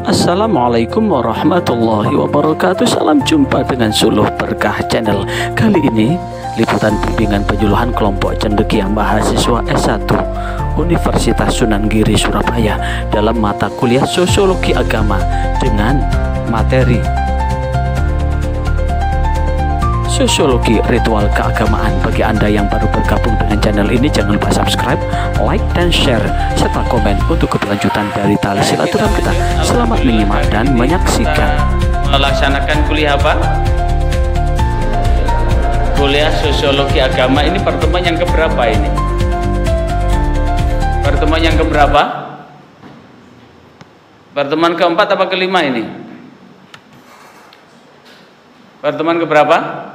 Assalamualaikum warahmatullahi wabarakatuh. Salam jumpa dengan Suluh Berkah Channel. Kali ini liputan bimbingan penyuluhan kelompok cendekia mahasiswa S1 Universitas Sunan Giri Surabaya dalam mata kuliah Sosiologi Agama dengan materi Sosiologi Ritual Keagamaan. Bagi Anda yang baru bergabung dengan channel ini, jangan lupa subscribe, like, dan share, serta komen untuk keberlanjutan dari tali silaturahmi kita. Selamat menyimak dan menyaksikan. Melaksanakan kuliah apa? Kuliah Sosiologi Agama. Ini pertemuan yang keberapa ini? Pertemuan yang keberapa? Pertemuan keempat apa kelima ini? Pertemuan keberapa?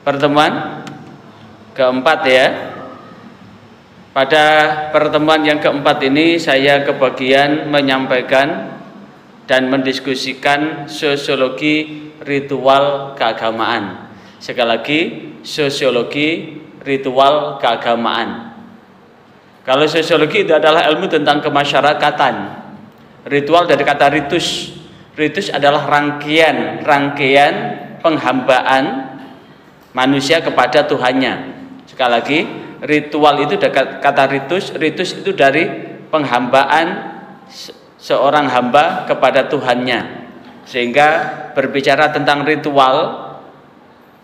Pertemuan keempat ya. Pada pertemuan yang keempat ini saya kebagian menyampaikan dan mendiskusikan sosiologi ritual keagamaan. Sekali lagi, sosiologi ritual keagamaan. Kalau sosiologi itu adalah ilmu tentang kemasyarakatan. Ritual dari kata ritus. Ritus adalah rangkaian penghambaan manusia kepada Tuhannya. Sekali lagi, ritual itu dari kata ritus. Ritus itu dari penghambaan seorang hamba kepada Tuhannya. Sehingga berbicara tentang ritual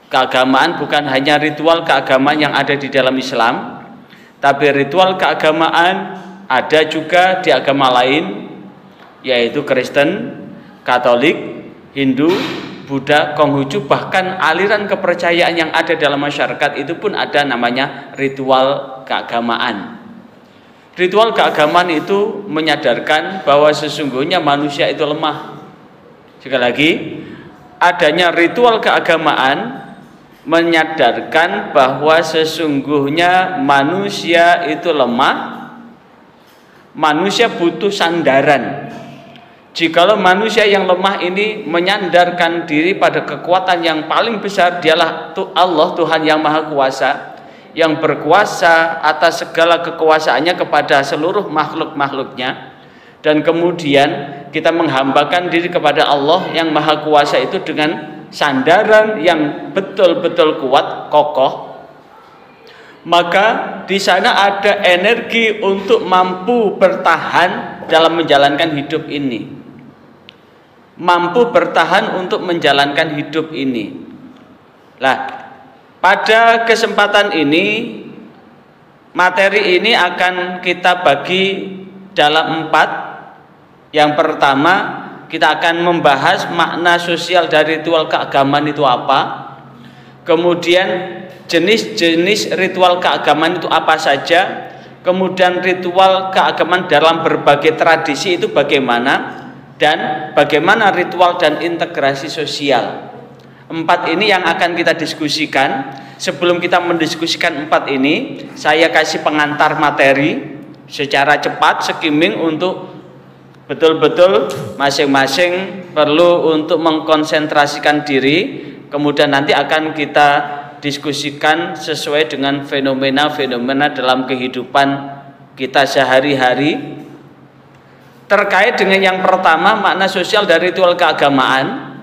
keagamaan bukan hanya ritual keagamaan yang ada di dalam Islam, tapi ritual keagamaan ada juga di agama lain, yaitu Kristen, Katolik, Hindu, Buddha, Konghucu, bahkan aliran kepercayaan yang ada dalam masyarakat itu pun ada namanya ritual keagamaan. Ritual keagamaan itu menyadarkan bahwa sesungguhnya manusia itu lemah. Sekali lagi, adanya ritual keagamaan menyadarkan bahwa sesungguhnya manusia itu lemah. Manusia butuh sandaran. Jikalau manusia yang lemah ini menyandarkan diri pada kekuatan yang paling besar, dialah Allah, Tuhan yang Maha Kuasa, yang berkuasa atas segala kekuasaannya kepada seluruh makhluk-makhluknya, dan kemudian kita menghambakan diri kepada Allah yang Maha Kuasa itu dengan sandaran yang betul-betul kuat, kokoh, maka di sana ada energi untuk mampu bertahan dalam menjalankan hidup ini. Mampu bertahan untuk menjalankan hidup ini. Nah, pada kesempatan ini materi ini akan kita bagi dalam 4. Yang pertama, kita akan membahas makna sosial dari ritual keagamaan itu apa. Kemudian jenis-jenis ritual keagamaan itu apa saja. Kemudian ritual keagamaan dalam berbagai tradisi itu bagaimana, dan bagaimana ritual dan integrasi sosial. 4 ini yang akan kita diskusikan. Sebelum kita mendiskusikan 4 ini, saya kasih pengantar materi secara cepat, skimming, untuk betul-betul masing-masing perlu untuk mengkonsentrasikan diri. Kemudian nanti akan kita diskusikan sesuai dengan fenomena-fenomena dalam kehidupan kita sehari-hari. Terkait dengan yang pertama, makna sosial dari ritual keagamaan,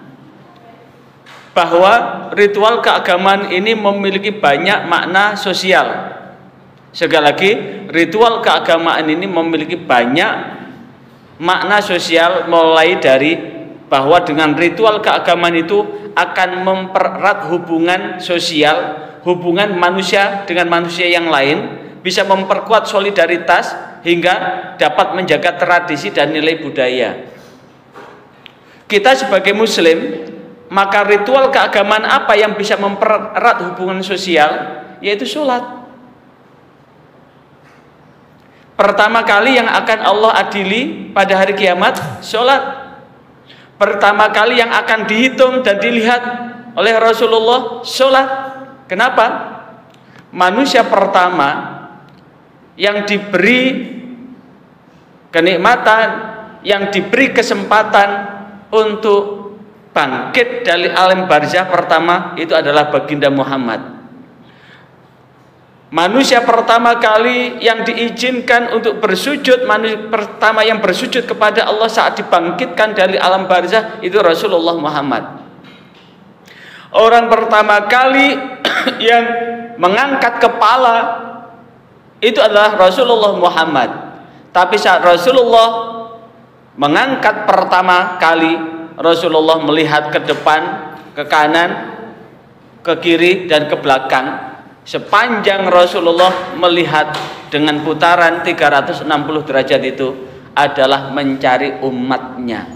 bahwa ritual keagamaan ini memiliki banyak makna sosial. Sekali lagi, ritual keagamaan ini memiliki banyak makna sosial, mulai dari bahwa dengan ritual keagamaan itu akan mempererat hubungan sosial, hubungan manusia dengan manusia yang lain, bisa memperkuat solidaritas, hingga dapat menjaga tradisi dan nilai budaya. Kita sebagai muslim, maka ritual keagamaan apa yang bisa mempererat hubungan sosial? Yaitu sholat. Pertama kali yang akan Allah adili pada hari kiamat, sholat. Pertama kali yang akan dihitung dan dilihat oleh Rasulullah, sholat. Kenapa? Manusia pertama yang diberi kenikmatan, yang diberi kesempatan untuk bangkit dari alam barzah pertama itu adalah baginda Muhammad. Manusia pertama kali yang diizinkan untuk bersujud, manusia pertama yang bersujud kepada Allah saat dibangkitkan dari alam barzah itu Rasulullah Muhammad. Orang pertama kali yang mengangkat kepala itu adalah Rasulullah Muhammad. Tapi saat Rasulullah mengangkat pertama kali, Rasulullah melihat ke depan, ke kanan, ke kiri, dan ke belakang. Sepanjang Rasulullah melihat dengan putaran 360 derajat itu adalah mencari umatnya.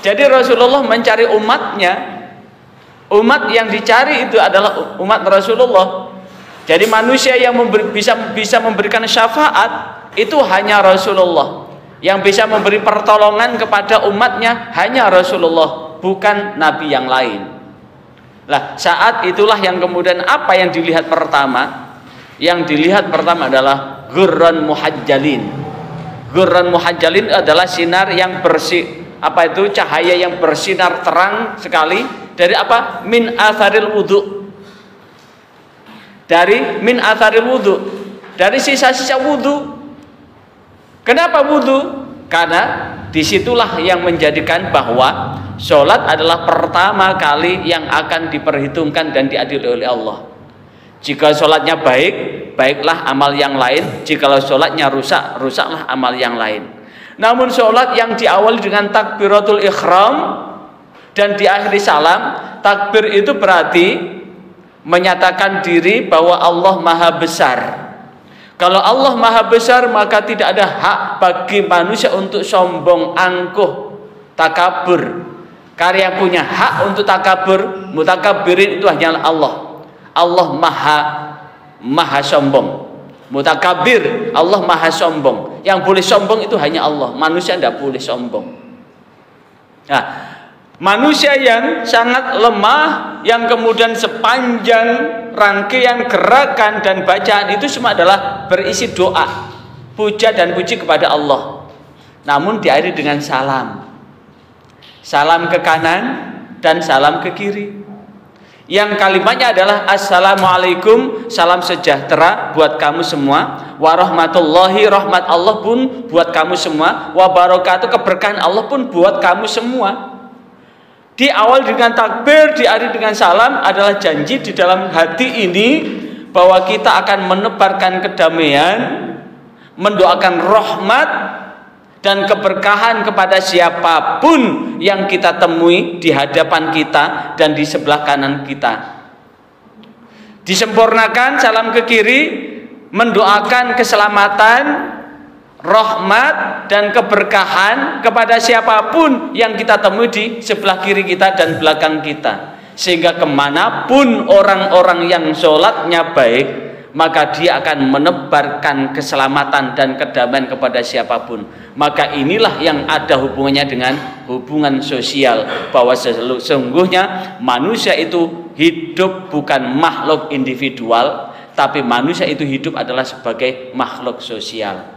Jadi Rasulullah mencari umatnya. Umat yang dicari itu adalah umat Rasulullah. Jadi manusia yang bisa memberikan syafaat itu hanya Rasulullah. Yang bisa memberi pertolongan kepada umatnya hanya Rasulullah, bukan nabi yang lain. Lah, saat itulah yang kemudian apa yang dilihat pertama? Yang dilihat pertama adalah ghurran muhajjalin. Ghurran muhajjalin adalah sinar yang bersih, apa itu, cahaya yang bersinar terang sekali dari apa? Min atharil wudu. Dari min atharil wudu, dari sisa-sisa wudu. Kenapa wudu? Karena disitulah yang menjadikan bahwa sholat adalah pertama kali yang akan diperhitungkan dan diadili oleh Allah. Jika sholatnya baik, baiklah amal yang lain. Jikalau sholatnya rusak, rusaklah amal yang lain. Namun sholat yang diawali dengan takbiratul ihram dan diakhiri salam, takbir itu berarti menyatakan diri bahwa Allah maha besar. Kalau Allah maha besar, maka tidak ada hak bagi manusia untuk sombong, angkuh, takabur. Karena yang punya hak untuk takabur, mutakabirin itu hanyalah Allah. Allah maha sombong. Mutakabir, Allah maha sombong. Yang boleh sombong itu hanya Allah. Manusia tidak boleh sombong. Nah, manusia yang sangat lemah, yang kemudian sepanjang rangkaian gerakan dan bacaan itu semua adalah berisi doa, puja dan puji kepada Allah. Namun diakhiri dengan salam. Salam ke kanan dan salam ke kiri. Yang kalimatnya adalah assalamualaikum, salam sejahtera buat kamu semua, warahmatullahi, rahmat Allah pun buat kamu semua, wabarakatuh, keberkahan Allah pun buat kamu semua. Di awal dengan takbir, diakhiri dengan salam adalah janji di dalam hati ini bahwa kita akan menebarkan kedamaian, mendoakan rahmat dan keberkahan kepada siapapun yang kita temui di hadapan kita dan di sebelah kanan kita. Disempurnakan salam ke kiri, mendoakan keselamatan, rahmat dan keberkahan kepada siapapun yang kita temui di sebelah kiri kita dan belakang kita, sehingga kemanapun orang-orang yang sholatnya baik, maka dia akan menebarkan keselamatan dan kedamaian kepada siapapun. Maka inilah yang ada hubungannya dengan hubungan sosial, bahwa sesungguhnya manusia itu hidup bukan makhluk individual, tapi manusia itu hidup adalah sebagai makhluk sosial.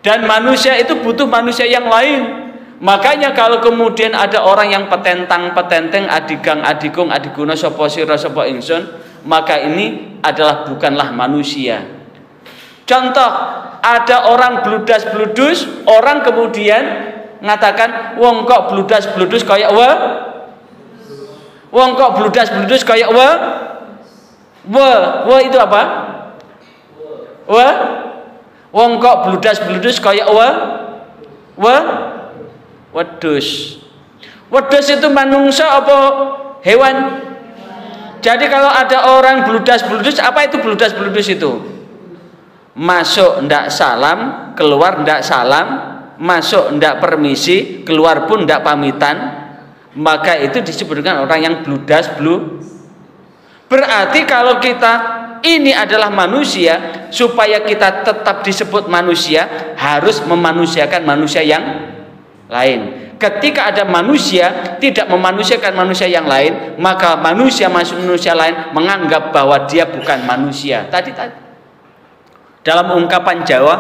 Dan manusia itu butuh manusia yang lain. Makanya kalau kemudian ada orang yang petentang-petenteng, adigang, adigung, adiguna, sopo sira, sopo ingsun, maka ini adalah bukanlah manusia. Contoh, ada orang bludas-bludus, orang kemudian mengatakan, wong kok bludas-bludus kayak wa? Wong kok bludas-bludus kayak wa? Wa itu apa? Wa? Wong kok bludas-bludus kayak wa? Wedus. Wedus itu manungsa apa hewan? Jadi kalau ada orang bludas-bludus, apa itu bludas-bludus itu? Masuk ndak salam, keluar ndak salam, masuk ndak permisi, keluar pun ndak pamitan, maka itu disebut dengan orang yang bludas-bludus. Berarti kalau kita ini adalah manusia, supaya kita tetap disebut manusia, harus memanusiakan manusia yang lain. Ketika ada manusia tidak memanusiakan manusia yang lain, maka manusia lain menganggap bahwa dia bukan manusia. Tadi dalam ungkapan Jawa,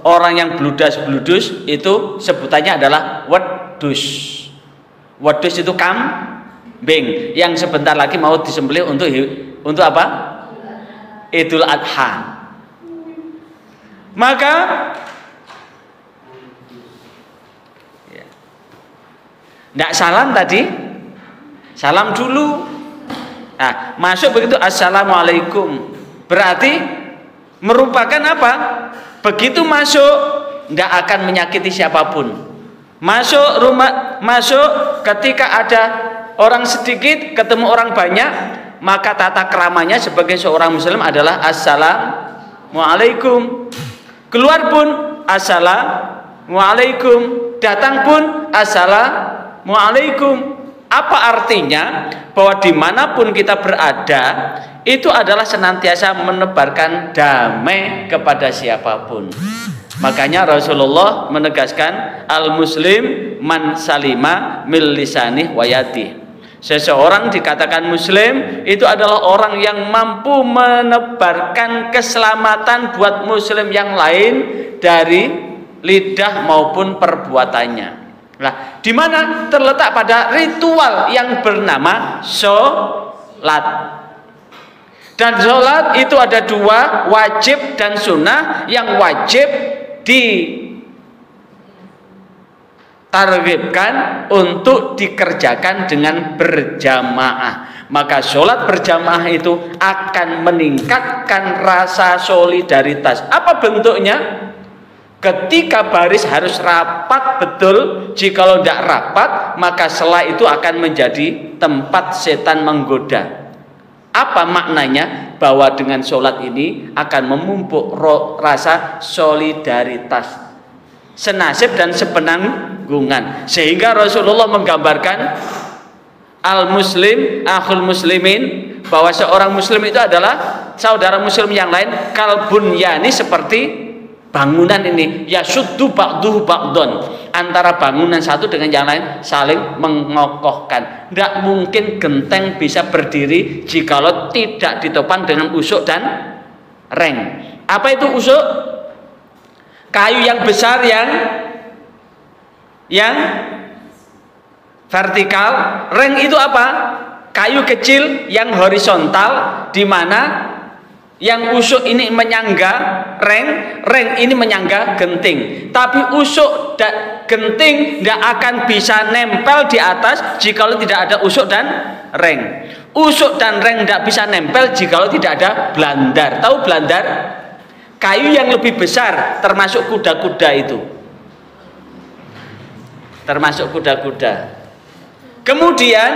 orang yang bludas-bludus itu sebutannya adalah wedus. Wedus itu kambing yang sebentar lagi mau disembelih untuk apa? Idul Adha. Maka tidak salam tadi, salam dulu. Nah, masuk begitu assalamualaikum, berarti merupakan apa? Begitu masuk tidak akan menyakiti siapapun. Masuk rumah, masuk ketika ada orang sedikit ketemu orang banyak, maka tata keramanya sebagai seorang muslim adalah assalamualaikum. Keluar pun assalamualaikum, datang pun assalamualaikum. Apa artinya? Bahwa dimanapun kita berada, itu adalah senantiasa menebarkan damai kepada siapapun. Makanya Rasulullah menegaskan al-muslim man salima mil lisanih wa yadih. Seseorang dikatakan muslim itu adalah orang yang mampu menebarkan keselamatan buat muslim yang lain dari lidah maupun perbuatannya. Nah, di mana terletak pada ritual yang bernama sholat. Dan sholat itu ada dua, wajib dan sunnah. Yang wajib ditargetkan untuk dikerjakan dengan berjamaah. Maka sholat berjamaah itu akan meningkatkan rasa solidaritas. Apa bentuknya? Ketika baris harus rapat betul. Jikalau tidak rapat, maka selah itu akan menjadi tempat setan menggoda. Apa maknanya? Bahwa dengan sholat ini akan memupuk rasa solidaritas, senasib dan sepenanggungan. Sehingga Rasulullah menggambarkan al-muslim akhul muslimin, bahwa seorang muslim itu adalah saudara muslim yang lain, kalbunyani, seperti bangunan ini, yasuddu ba'duhu ba'don, antara bangunan satu dengan yang lain saling mengokohkan. Tidak mungkin genteng bisa berdiri jikalau tidak ditopang dengan usuk dan reng. Apa itu usuk? Kayu yang besar yang vertikal. Reng itu apa? Kayu kecil yang horizontal, di mana yang usuk ini menyangga reng ini menyangga genting. Tapi usuk dan genting tidak akan bisa nempel di atas jikalau tidak ada usuk dan reng. Usuk dan reng tidak bisa nempel jikalau tidak ada blandar. Tahu blandar? Kayu yang lebih besar, termasuk kuda-kuda itu. Termasuk kuda-kuda. Kemudian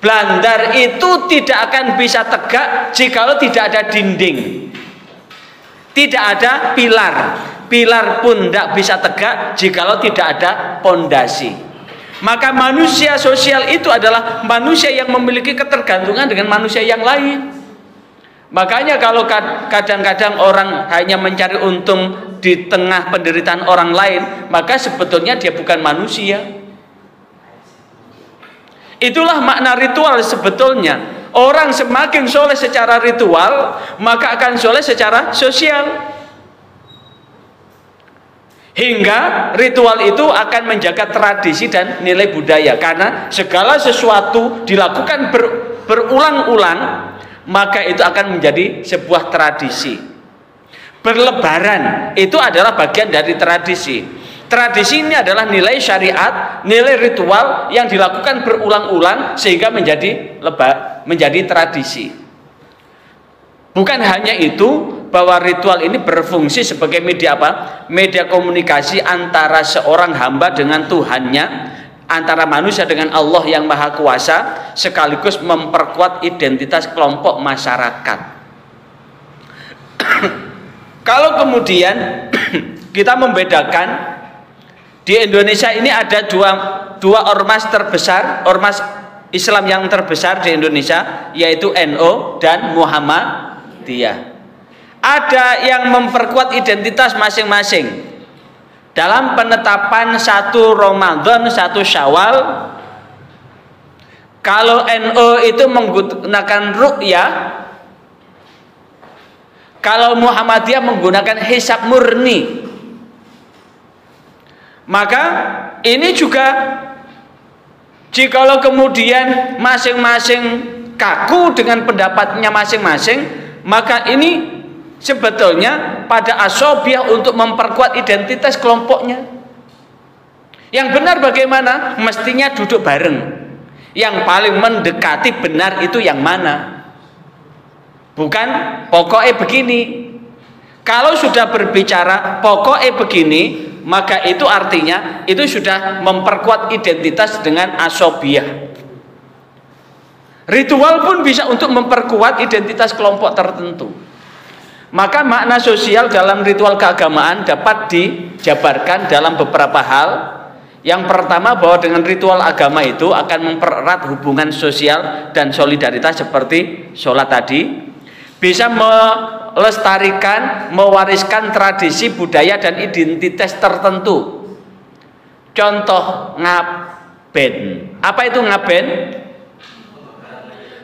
blandar itu tidak akan bisa tegak jikalau tidak ada dinding, tidak ada pilar. Pilar pun tidak bisa tegak jikalau tidak ada pondasi. Maka manusia sosial itu adalah manusia yang memiliki ketergantungan dengan manusia yang lain. Makanya kalau kadang-kadang orang hanya mencari untung di tengah penderitaan orang lain, maka sebetulnya dia bukan manusia. Itulah makna ritual sebetulnya. Orang semakin soleh secara ritual, maka akan soleh secara sosial. Hingga ritual itu akan menjaga tradisi dan nilai budaya. Karena segala sesuatu dilakukan berulang-ulang, maka itu akan menjadi sebuah tradisi. Berlebaran itu adalah bagian dari tradisi. Tradisi ini adalah nilai syariat, nilai ritual yang dilakukan berulang-ulang sehingga menjadi tradisi. Bukan hanya itu, bahwa ritual ini berfungsi sebagai media apa? Media komunikasi antara seorang hamba dengan Tuhannya, antara manusia dengan Allah yang Maha Kuasa, sekaligus memperkuat identitas kelompok masyarakat. Kalau kemudian kita membedakan, di Indonesia ini ada dua ormas terbesar, ormas Islam yang terbesar di Indonesia, yaitu NU dan Muhammadiyah. Ada yang memperkuat identitas masing-masing dalam penetapan 1 Ramadan, 1 Syawal. Kalau NU itu menggunakan ru'yah, kalau Muhammadiyah menggunakan hisab murni. Maka ini juga, jikalau kemudian masing-masing kaku dengan pendapatnya masing-masing, maka ini sebetulnya pada asobiyah untuk memperkuat identitas kelompoknya. Yang benar bagaimana? Mestinya duduk bareng. Yang paling mendekati benar itu yang mana? Bukan pokoknya begini. Kalau sudah berbicara pokoknya begini, maka itu artinya itu sudah memperkuat identitas dengan asobiyah. Ritual pun bisa untuk memperkuat identitas kelompok tertentu. Maka makna sosial dalam ritual keagamaan dapat dijabarkan dalam beberapa hal. Yang pertama, bahwa dengan ritual agama itu akan mempererat hubungan sosial dan solidaritas seperti sholat tadi. Bisa melestarikan, mewariskan tradisi, budaya dan identitas tertentu. Contoh ngaben. Apa itu ngaben?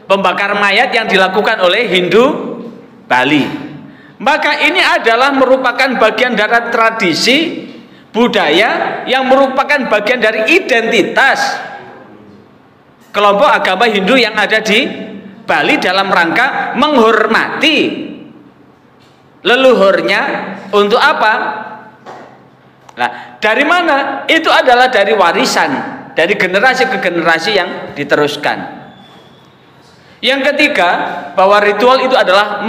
Pembakar mayat yang dilakukan oleh Hindu Bali. Maka ini adalah merupakan bagian dari tradisi budaya yang merupakan bagian dari identitas kelompok agama Hindu yang ada di Bali dalam rangka menghormati leluhurnya. Untuk apa? Nah, dari mana? Itu adalah dari warisan, dari generasi ke generasi yang diteruskan. Yang ketiga, bahwa ritual itu adalah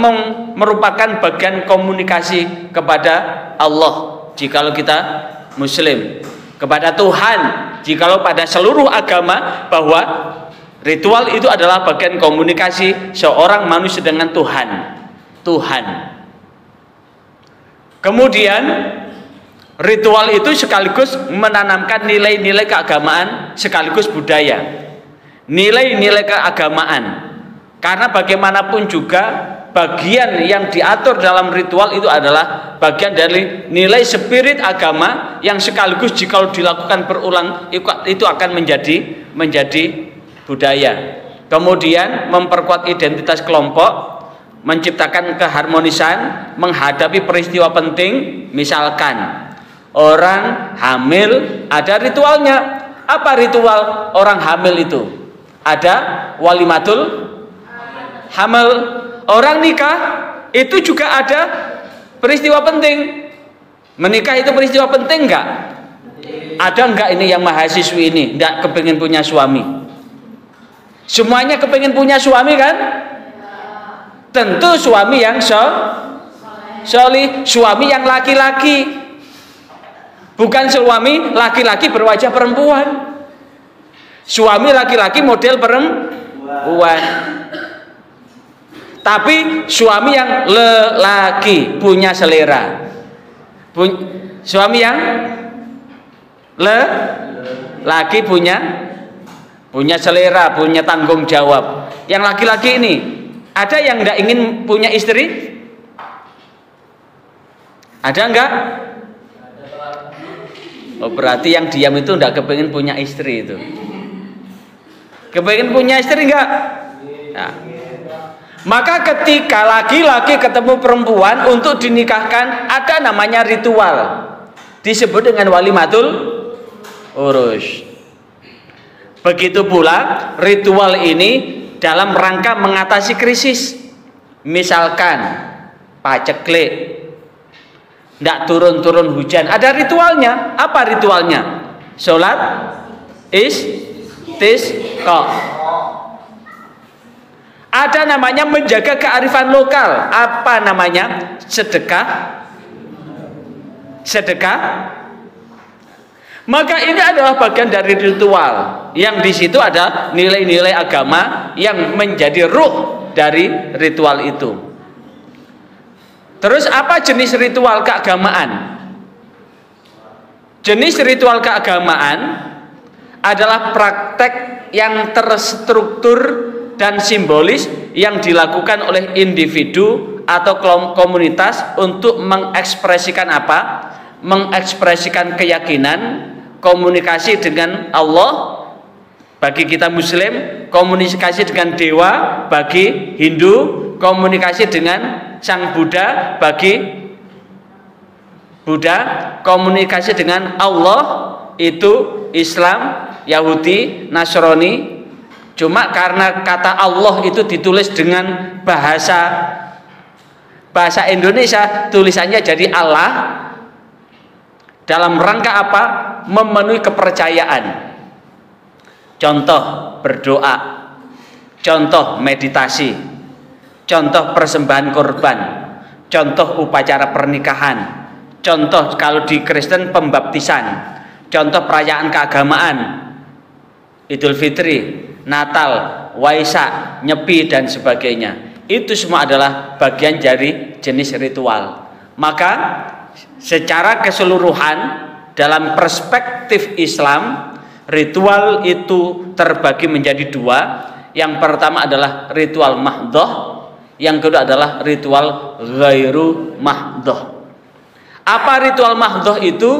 merupakan bagian komunikasi kepada Allah jikalau kita Muslim, kepada Tuhan jikalau pada seluruh agama, bahwa ritual itu adalah bagian komunikasi seorang manusia dengan Tuhan. Kemudian ritual itu sekaligus menanamkan nilai-nilai keagamaan sekaligus budaya, nilai-nilai keagamaan. Karena bagaimanapun juga bagian yang diatur dalam ritual itu adalah bagian dari nilai spirit agama yang sekaligus jika dilakukan berulang itu akan menjadi budaya. Kemudian memperkuat identitas kelompok, menciptakan keharmonisan menghadapi peristiwa penting. Misalkan orang hamil, ada ritualnya. Apa ritual orang hamil itu? Ada walimatul hamil. Orang nikah itu juga ada peristiwa penting. Menikah itu peristiwa penting enggak? Ada enggak ini yang mahasiswi ini enggak kepingin punya suami? Semuanya kepingin punya suami kan? Tentu suami yang solih, suami yang laki-laki, bukan suami laki-laki berwajah perempuan. Suami laki-laki model perempuan, tapi suami yang lelaki punya selera, suami yang lelaki punya selera, punya tanggung jawab. Yang laki-laki ini ada yang tidak ingin punya istri? Ada enggak? Oh, berarti yang diam itu tidak kepingin punya istri itu. Kepingin punya istri enggak? Nah. Maka ketika laki-laki ketemu perempuan untuk dinikahkan, ada namanya ritual, disebut dengan walimatul urus. Begitu pula ritual ini dalam rangka mengatasi krisis. Misalkan paceklik, tidak turun-turun hujan, ada ritualnya. Apa ritualnya? Sholat istisqa. Ada namanya menjaga kearifan lokal. Apa namanya? Sedekah. Maka ini adalah bagian dari ritual yang di situ ada nilai-nilai agama yang menjadi ruh dari ritual itu. Terus apa jenis ritual keagamaan? Jenis ritual keagamaan adalah praktek yang terstruktur dan simbolis yang dilakukan oleh individu atau komunitas untuk mengekspresikan apa? Mengekspresikan keyakinan, komunikasi dengan Allah bagi kita Muslim, komunikasi dengan dewa bagi Hindu, komunikasi dengan Sang Buddha bagi Buddha, komunikasi dengan Allah itu Islam, Yahudi, Nasrani. Cuma karena kata Allah itu ditulis dengan bahasa bahasa Indonesia tulisannya jadi Allah dalam rangka apa? Memenuhi kepercayaan. Contoh berdoa, contoh meditasi, contoh persembahan korban, contoh upacara pernikahan, contoh kalau di Kristen pembaptisan, contoh perayaan keagamaan, Idul Fitri, Natal, Waisak, Nyepi dan sebagainya. Itu semua adalah bagian dari jenis ritual. Maka secara keseluruhan dalam perspektif Islam, ritual itu terbagi menjadi dua. Yang pertama adalah ritual mahdhah, yang kedua adalah ritual ghairu mahdhah. Apa ritual mahdhah itu?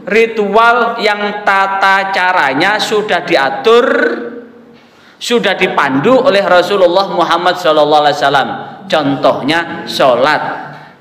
Ritual yang tata caranya sudah diatur, sudah dipandu oleh Rasulullah Muhammad SAW. Contohnya sholat,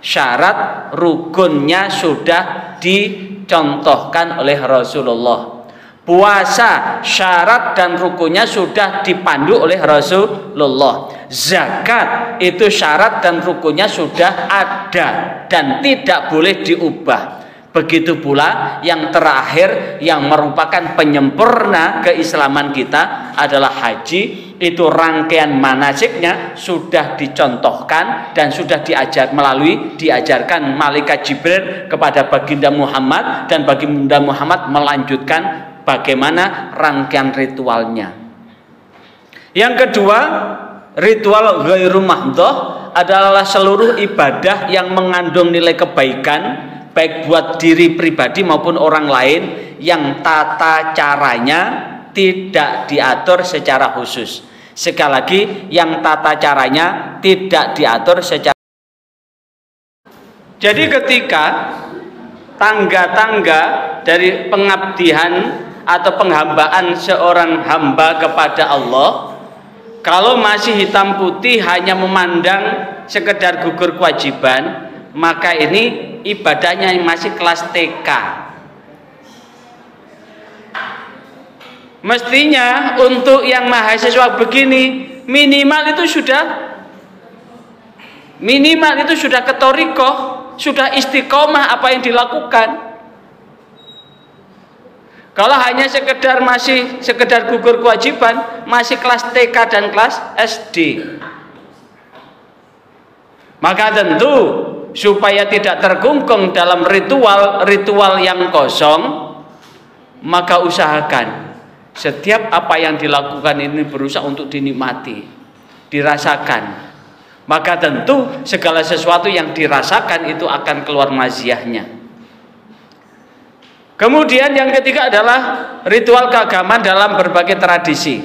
syarat rukunnya sudah dicontohkan oleh Rasulullah. Puasa, syarat dan rukunnya sudah dipandu oleh Rasulullah. Zakat itu syarat dan rukunnya sudah ada dan tidak boleh diubah. Begitu pula yang terakhir yang merupakan penyempurna keislaman kita adalah haji. Itu rangkaian manasiknya sudah dicontohkan dan sudah diajarkan malaikat Jibril kepada baginda Muhammad, dan baginda Muhammad melanjutkan bagaimana rangkaian ritualnya. Yang kedua, ritual ghairu mahdhah adalah seluruh ibadah yang mengandung nilai kebaikan baik buat diri pribadi maupun orang lain, yang tata caranya tidak diatur secara khusus. Sekali lagi, yang tata caranya tidak diatur secara. Jadi ketika tangga-tangga dari pengabdian atau penghambaan seorang hamba kepada Allah, kalau masih hitam putih hanya memandang sekedar gugur kewajiban, maka ini ibadahnya masih kelas TK. Mestinya untuk yang mahasiswa begini minimal itu sudah ketorikoh, sudah istiqomah apa yang dilakukan. Kalau hanya sekedar gugur kewajiban, masih kelas TK dan kelas SD. Maka tentu supaya tidak terkungkung dalam ritual yang kosong, maka usahakan setiap apa yang dilakukan ini berusaha untuk dinikmati, dirasakan. Maka tentu segala sesuatu yang dirasakan itu akan keluar maziahnya. Kemudian yang ketiga adalah ritual keagamaan dalam berbagai tradisi.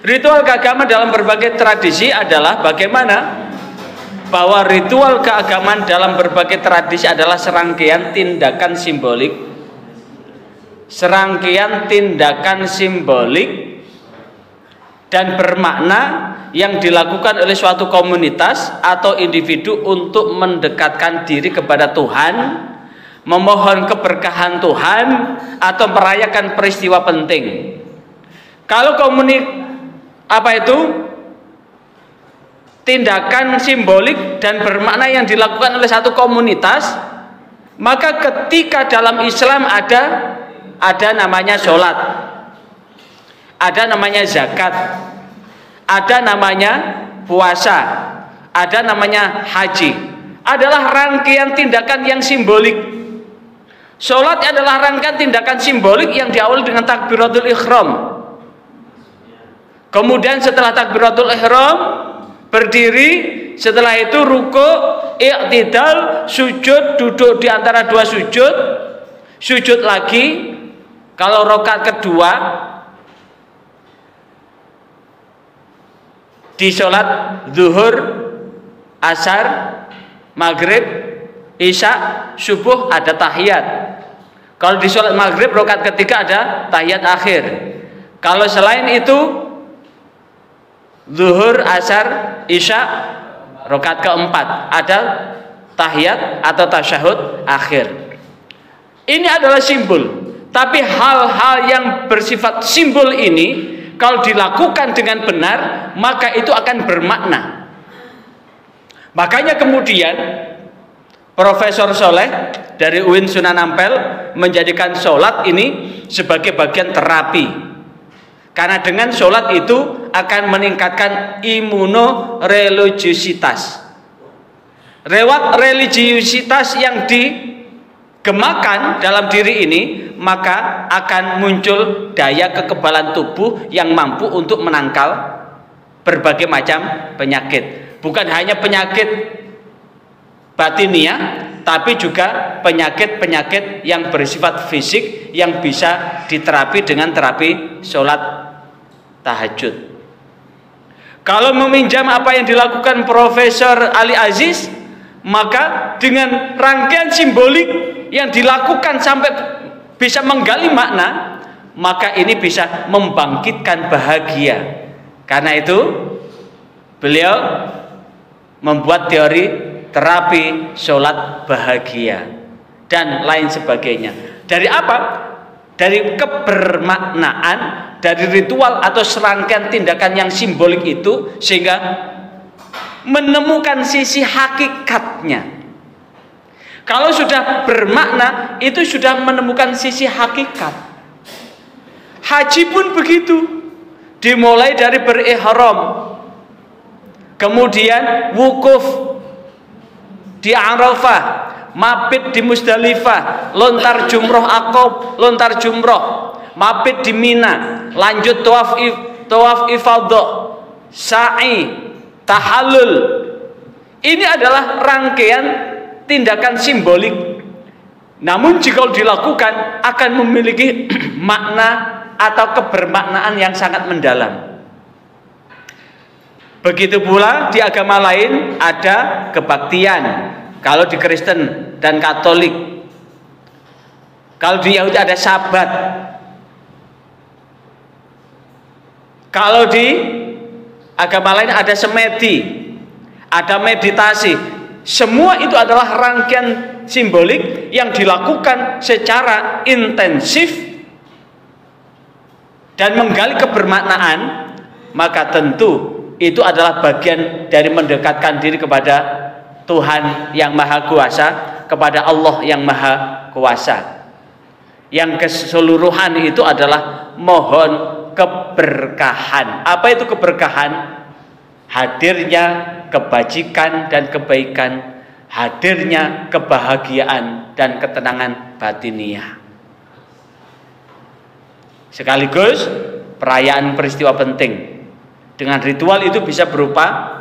Ritual keagamaan dalam berbagai tradisi adalah bagaimana bahwa ritual keagamaan dalam berbagai tradisi adalah serangkaian tindakan simbolik dan bermakna yang dilakukan oleh suatu komunitas atau individu untuk mendekatkan diri kepada Tuhan, memohon keberkahan Tuhan, atau merayakan peristiwa penting. Kalau tindakan simbolik dan bermakna yang dilakukan oleh satu komunitas, maka ketika dalam Islam ada namanya sholat, ada namanya zakat, ada namanya puasa, ada namanya haji, adalah rangkaian tindakan yang simbolik. Sholat adalah rangkaian tindakan simbolik yang diawali dengan takbiratul ihram. Kemudian setelah takbiratul ihram berdiri, setelah itu ruku, i'tidal, sujud, duduk di antara dua sujud, sujud lagi. Kalau rakaat kedua di sholat zuhur, asar, maghrib, isya, subuh ada tahiyat. Kalau di sholat maghrib rakaat ketiga ada tahiyat akhir. Kalau selain itu zuhur, asar, isya, rakaat keempat ada tahiyat atau tasyahud akhir. Ini adalah simbol. Tapi hal-hal yang bersifat simbol ini kalau dilakukan dengan benar, maka itu akan bermakna. Makanya kemudian Profesor Soleh dari UIN Sunan Ampel menjadikan sholat ini sebagai bagian terapi, karena dengan sholat itu akan meningkatkan imunoreligiositas. Lewat religiusitas yang digemakan dalam diri ini, maka akan muncul daya kekebalan tubuh yang mampu untuk menangkal berbagai macam penyakit. Bukan hanya penyakit batiniah, tapi juga penyakit-penyakit yang bersifat fisik yang bisa diterapi dengan terapi sholat tahajud. Kalau meminjam apa yang dilakukan Profesor Ali Aziz, maka dengan rangkaian simbolik yang dilakukan sampai bisa menggali makna, maka ini bisa membangkitkan bahagia. Karena itu beliau membuat teori terapi sholat bahagia dan lain sebagainya. Dari apa? Dari kebermaknaan, dari ritual atau serangkaian tindakan yang simbolik itu, sehingga menemukan sisi hakikatnya. Kalau sudah bermakna, itu sudah menemukan sisi hakikat. Haji pun begitu, dimulai dari berihram, kemudian wukuf di Arafah, mabit di Musdalifah, lontar jumroh Aqab, lontar jumroh, mabit di Mina, lanjut tawaf ifadah, sa'i, tahallul. Ini adalah rangkaian tindakan simbolik, namun jika dilakukan akan memiliki makna atau kebermaknaan yang sangat mendalam. Begitu pula di agama lain ada kebaktian. Kalau di Kristen dan Katolik, kalau di Yahudi ada Sabat, kalau di agama lain ada semedi, ada meditasi. Semua itu adalah rangkaian simbolik yang dilakukan secara intensif dan menggali kebermaknaan, maka tentu itu adalah bagian dari mendekatkan diri kepada Tuhan yang Maha Kuasa, kepada Allah yang Maha Kuasa. Yang keseluruhan itu adalah mohon keberkahan. Apa itu keberkahan? Hadirnya kebajikan dan kebaikan, hadirnya kebahagiaan dan ketenangan batiniah. Sekaligus perayaan peristiwa penting. Dengan ritual itu bisa berupa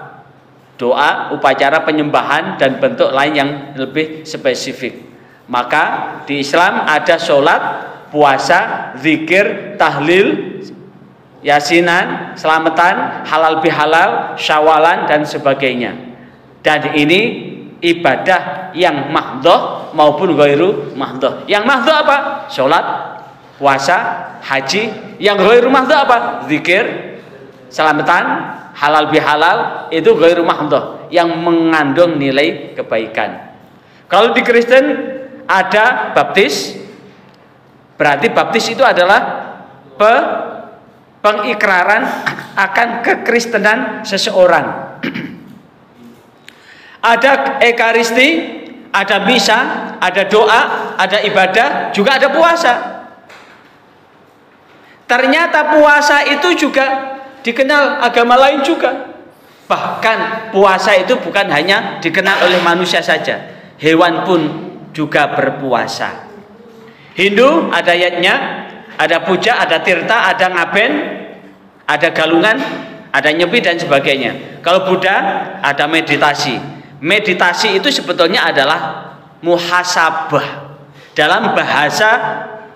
doa, upacara penyembahan, dan bentuk lain yang lebih spesifik. Maka di Islam ada sholat, puasa, zikir, tahlil, yasinan, selamatan, halal bihalal, syawalan, dan sebagainya. Dan ini ibadah yang mahdhah maupun ghairu mahdhah. Yang mahdhah apa? Sholat, puasa, haji. Yang ghairu mahdhah apa? Zikir, selamatan, halal bihalal, itu ghairu mahdhah, yang mengandung nilai kebaikan. Kalau di Kristen ada baptis, berarti baptis itu adalah pengikraran akan kekristenan seseorang. Ada ekaristi, ada misa, ada doa, ada ibadah, juga ada puasa. Ternyata puasa itu juga dikenal agama lain juga. Bahkan puasa itu bukan hanya dikenal oleh manusia saja, hewan pun juga berpuasa. Hindu ada ayatnya, ada puja, ada tirta, ada ngaben, ada galungan, ada nyepi, dan sebagainya. Kalau Buddha ada meditasi. Meditasi itu sebetulnya adalah muhasabah. Dalam bahasa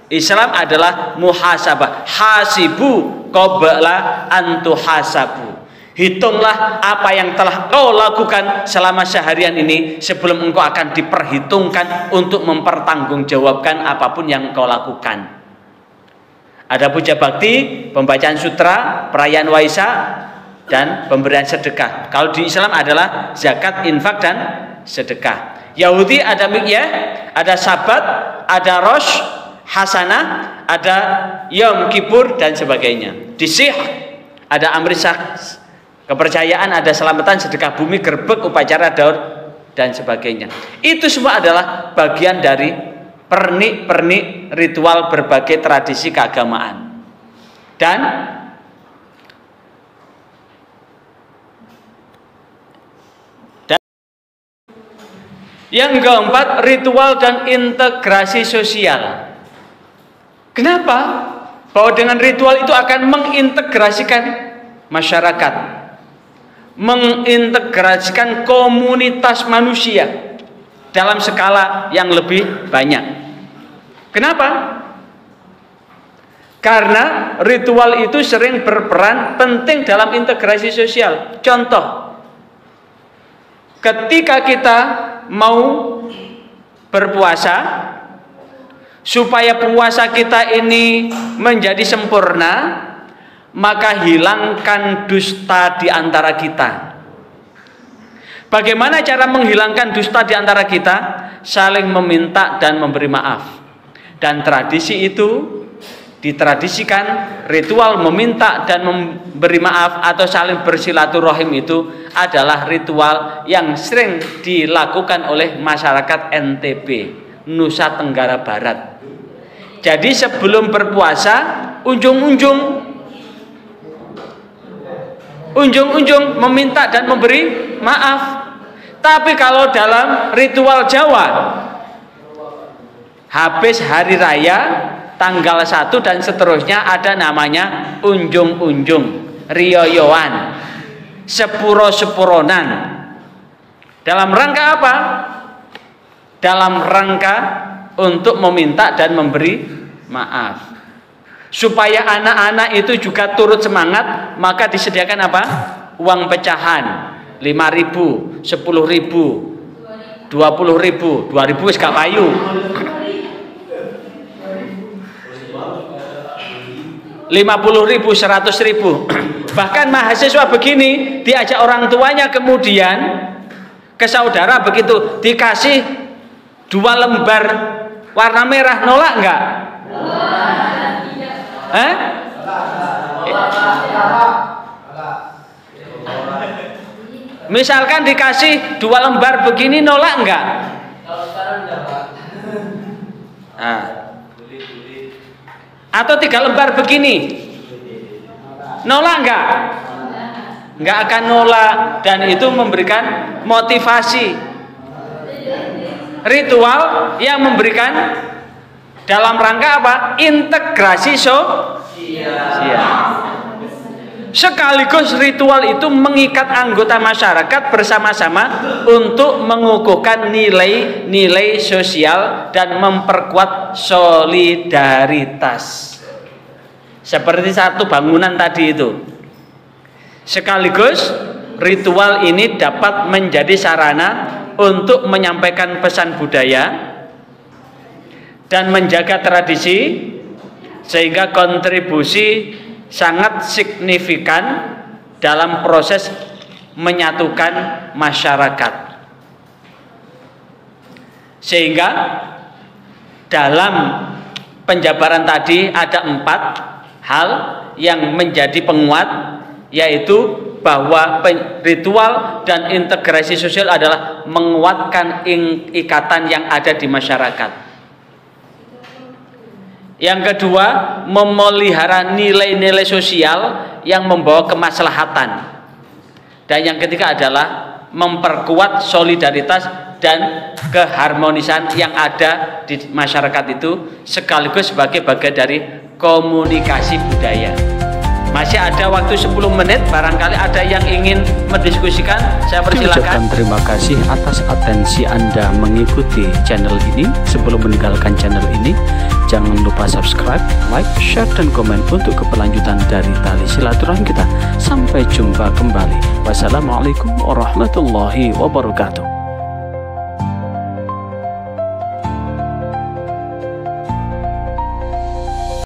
Islam adalah muhasabah. Hasibu qabla antuhasabu. Hitunglah apa yang telah kau lakukan selama seharian ini sebelum engkau akan diperhitungkan untuk mempertanggungjawabkan apapun yang kau lakukan. Ada puja bakti, pembacaan sutra, perayaan Waisak, dan pemberian sedekah. Kalau di Islam adalah zakat, infak, dan sedekah. Yahudi ada mikyah, ada sabat, ada rosh hasanah, ada Yom Kippur, dan sebagainya. Di Sikh ada Amrit kepercayaan ada selamatan, sedekah bumi, gerbek, upacara daur dan sebagainya. Itu semua adalah bagian dari pernik-pernik ritual berbagai tradisi keagamaan. Dan yang keempat, ritual dan integrasi sosial. Kenapa? Bahwa dengan ritual itu akan mengintegrasikan masyarakat, mengintegrasikan komunitas manusia dalam skala yang lebih banyak. Kenapa? Karena ritual itu sering berperan penting dalam integrasi sosial. Contoh, ketika kita mau berpuasa, supaya puasa kita ini menjadi sempurna, maka hilangkan dusta di antara kita. Bagaimana cara menghilangkan dusta di antara kita? Saling meminta dan memberi maaf. Dan tradisi itu ditradisikan, ritual meminta dan memberi maaf atau saling bersilaturahim itu adalah ritual yang sering dilakukan oleh masyarakat NTB, Nusa Tenggara Barat. Jadi sebelum berpuasa, ujung-ujung meminta dan memberi maaf. Tapi kalau dalam ritual Jawa, habis hari raya tanggal 1 dan seterusnya ada namanya unjung-unjung, riyoyoan, sepuro-sepuronan. Dalam rangka apa? Dalam rangka untuk meminta dan memberi maaf. Supaya anak-anak itu juga turut semangat, maka disediakan apa? Uang pecahan 5.000, 10.000, 20.000, 2.000 wis gak payu. 50.000, 100.000. Bahkan mahasiswa begini diajak orang tuanya, kemudian ke saudara begitu dikasih 2 lembar warna merah, nolak enggak? Misalkan dikasih 2 lembar begini, nolak enggak? Atau 3 lembar begini, nolak enggak? Enggak akan nolak. Dan itu memberikan motivasi. Ritual yang memberikan dalam rangka apa? Integrasi sosial. Sekaligus ritual itu mengikat anggota masyarakat bersama-sama untuk mengukuhkan nilai-nilai sosial dan memperkuat solidaritas. Seperti satu bangunan tadi itu. Sekaligus ritual ini dapat menjadi sarana untuk menyampaikan pesan budaya dan menjaga tradisi, sehingga kontribusi sangat signifikan dalam proses menyatukan masyarakat. Sehingga dalam penjabaran tadi ada 4 hal yang menjadi penguat, yaitu bahwa ritual dan integrasi sosial adalah menguatkan ikatan yang ada di masyarakat. Yang kedua, memelihara nilai-nilai sosial yang membawa kemaslahatan. Dan yang ketiga adalah memperkuat solidaritas dan keharmonisan yang ada di masyarakat itu, sekaligus sebagai bagian dari komunikasi budaya. Masih ada waktu 10 menit, barangkali ada yang ingin mendiskusikan, saya persilakan. Terima kasih atas atensi Anda mengikuti channel ini. Sebelum meninggalkan channel ini, jangan lupa subscribe, like, share, dan komen untuk keberlanjutan dari tali silaturahmi kita. Sampai jumpa kembali. Wassalamualaikum warahmatullahi wabarakatuh.